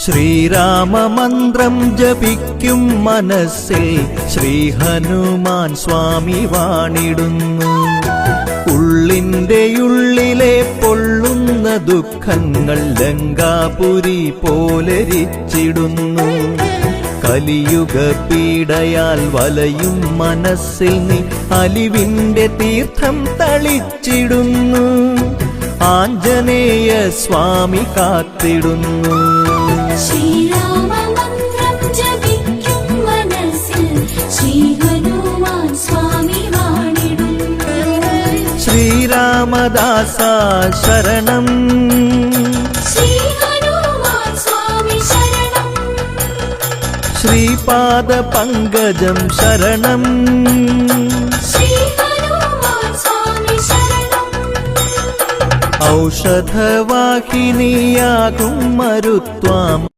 ശ്രീരാമമന്ത്രം ജപിക്കും മനസ്സിൽ ശ്രീ ഹനുമാൻ സ്വാമി വാണിടുന്നു. ഉള്ളിന്റെ പൊള്ളുന്ന ദുഃഖങ്ങൾ ലങ്കാപുരി പോലെരിച്ചിടുന്നു. കലിയുഗ പീഡയാൽ വലയും മനസ്സിൽ നീ അലിവിന്റെ തീർത്ഥം തളിച്ചിടുന്നു. ആഞ്ജനേയ സ്വാമി കാത്തിടുന്നു. ശ്രീരാമമന്ത്രം ജപിക്കും മനസ്സിൽ ശ്രീ ഹനുമാൻ സ്വാമി വാണിടുന്നു. ശ്രീരാമദാസ ശരണം, ശ്രീ ഹനുമാൻ സ്വാമി ശരണം. ശ്രീപാദ പങ്കജം ശരണം, ശ്രീ ഹനുമാൻ സ്വാമി ശരണം. ഔഷധവാഹിനിയാകും മരുത്വാം